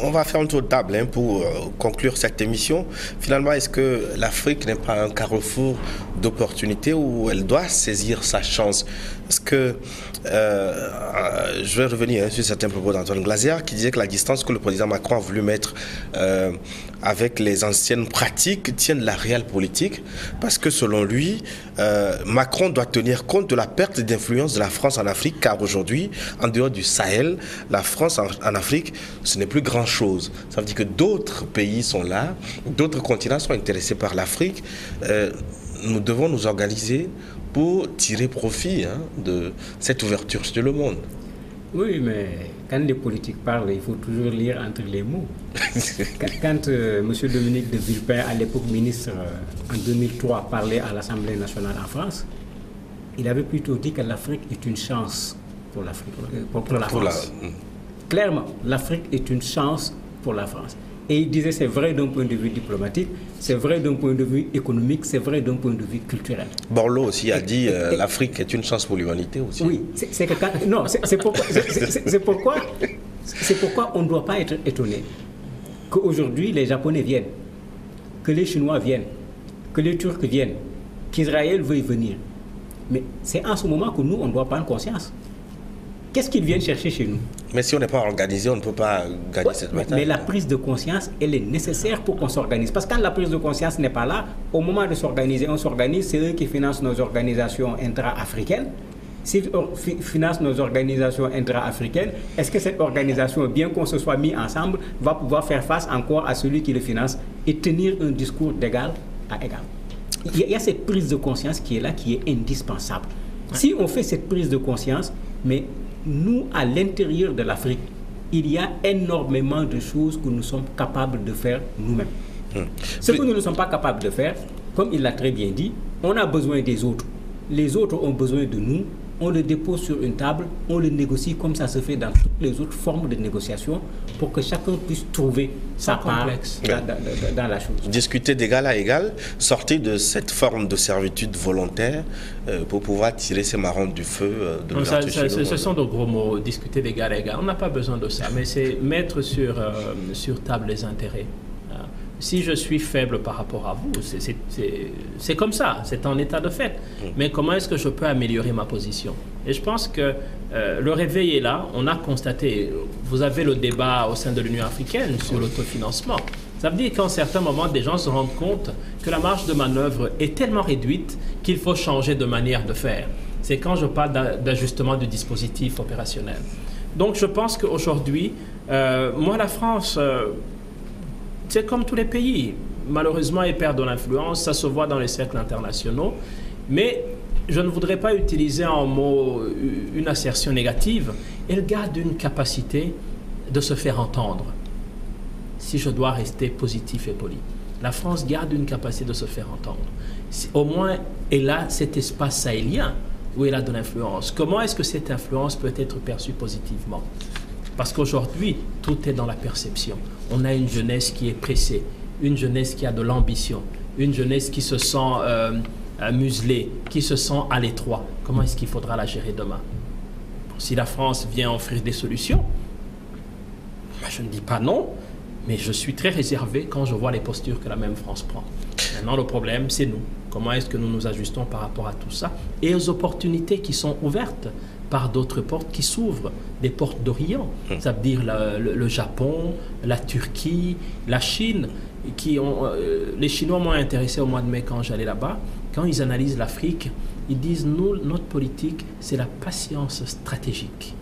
On va faire un tour de table pour conclure cette émission. Finalement, est-ce que l'Afrique n'est pas un carrefour d'opportunités où elle doit saisir sa chance? Parce que je vais revenir sur certains propos d'Antoine Glaser qui disait que la distance que le président Macron a voulu mettre avec les anciennes pratiques tient de la réelle politique, parce que selon lui, Macron doit tenir compte de la perte d'influence de la France en Afrique, car aujourd'hui, en dehors du Sahel, la France en Afrique, ce n'est plus grand-chose. Ça veut dire que d'autres pays sont là, d'autres continents sont intéressés par l'Afrique. Nous devons nous organiser pour tirer profit de cette ouverture sur le monde. Oui, mais quand les politiques parlent, il faut toujours lire entre les mots. Quand M. Dominique de Villepin, à l'époque ministre, en 2003, parlait à l'Assemblée nationale en France, il avait plutôt dit que l'Afrique est une chance pour l'Afrique, pour la France. Clairement, l'Afrique est une chance pour la France. Et il disait c'est vrai d'un point de vue diplomatique, c'est vrai d'un point de vue économique, c'est vrai d'un point de vue culturel. Borloo aussi a dit l'Afrique est une chance pour l'humanité aussi. Oui, c'est pourquoi on ne doit pas être étonné qu'aujourd'hui les Japonais viennent, que les Chinois viennent, que les Turcs viennent, qu'Israël veuille venir. Mais c'est en ce moment que nous, on doit prendre conscience. Qu'est-ce qu'ils viennent chercher chez nous? Mais si on n'est pas organisé, on ne peut pas gagner cette bataille. Mais la prise de conscience, elle est nécessaire pour qu'on s'organise. Parce que quand la prise de conscience n'est pas là, au moment de s'organiser, on s'organise, c'est eux qui financent nos organisations intra-africaines. S'ils financent nos organisations intra-africaines, est-ce que cette organisation, bien qu'on se soit mis ensemble, va pouvoir faire face encore à celui qui le finance et tenir un discours d'égal à égal? Il y a cette prise de conscience qui est là, qui est indispensable. Si on fait cette prise de conscience, mais nous, à l'intérieur de l'Afrique, il y a énormément de choses que nous sommes capables de faire nous-mêmes. Ce que nous ne sommes pas capables de faire, comme il l'a très bien dit, on a besoin des autres. Les autres ont besoin de nous. On le dépose sur une table, on le négocie comme ça se fait dans toutes les autres formes de négociation pour que chacun puisse trouver sa part dans la chose. Discuter d'égal à égal, sortir de cette forme de servitude volontaire pour pouvoir tirer ses marrons du feu de l'ouverture chez nous. Ce sont de gros mots, discuter d'égal à égal. On n'a pas besoin de ça, mais c'est mettre sur table les intérêts. Si je suis faible par rapport à vous, c'est comme ça, c'est en état de fait. Mais comment est-ce que je peux améliorer ma position? Et je pense que le réveil est là. On a constaté, vous avez le débat au sein de l'Union africaine sur l'autofinancement. Ça veut dire qu'à un certain moment, des gens se rendent compte que la marge de manœuvre est tellement réduite qu'il faut changer de manière de faire. C'est quand je parle d'ajustement du dispositif opérationnel. Donc je pense qu'aujourd'hui, moi la France... c'est comme tous les pays. Malheureusement, ils perdent de l'influence. Ça se voit dans les cercles internationaux. Mais je ne voudrais pas utiliser en mot une assertion négative. Elle garde une capacité de se faire entendre. Si je dois rester positif et poli. La France garde une capacité de se faire entendre. Au moins, elle a cet espace sahélien où elle a de l'influence. Comment est-ce que cette influence peut être perçue positivement ? Parce qu'aujourd'hui, tout est dans la perception. On a une jeunesse qui est pressée, une jeunesse qui a de l'ambition, une jeunesse qui se sent muselée, qui se sent à l'étroit. Comment est-ce qu'il faudra la gérer demain? Si la France vient offrir des solutions, je ne dis pas non, mais je suis très réservé quand je vois les postures que la même France prend. Maintenant, le problème, c'est nous. Comment est-ce que nous nous ajustons par rapport à tout ça et aux opportunités qui sont ouvertes par d'autres portes qui s'ouvrent, des portes d'Orient, ça veut dire le Japon, la Turquie, la Chine, les Chinois m'ont intéressé au mois de mai quand j'allais là-bas. Quand ils analysent l'Afrique, ils disent nous, notre politique, c'est la patience stratégique.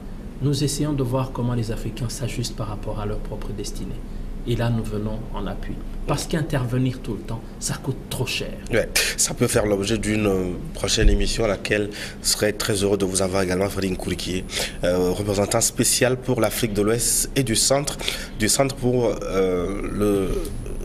Nous essayons de voir comment les Africains s'ajustent par rapport à leur propre destinée. Et là, nous venons en appui. Parce qu'intervenir tout le temps, ça coûte trop cher. Ouais, ça peut faire l'objet d'une prochaine émission à laquelle je serais très heureux de vous avoir également, Freddy Nkourikié, représentant spécial pour l'Afrique de l'Ouest et du Centre pour le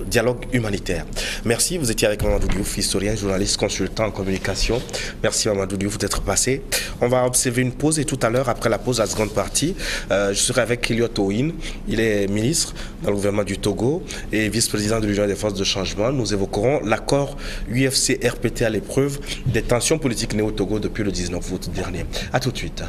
dialogue humanitaire. Merci, vous étiez avec Mamadou Diouf, historien, journaliste, consultant en communication. Merci Mamadou Diouf d'être passé. On va observer une pause et tout à l'heure, après la pause, la seconde partie, je serai avec Elliot Owen. Il est ministre dans le gouvernement du Togo et vice-président de l'Union des forces de changement. Nous évoquerons l'accord UFC-RPT à l'épreuve des tensions politiques nées au Togo depuis le 19 août dernier. A tout de suite.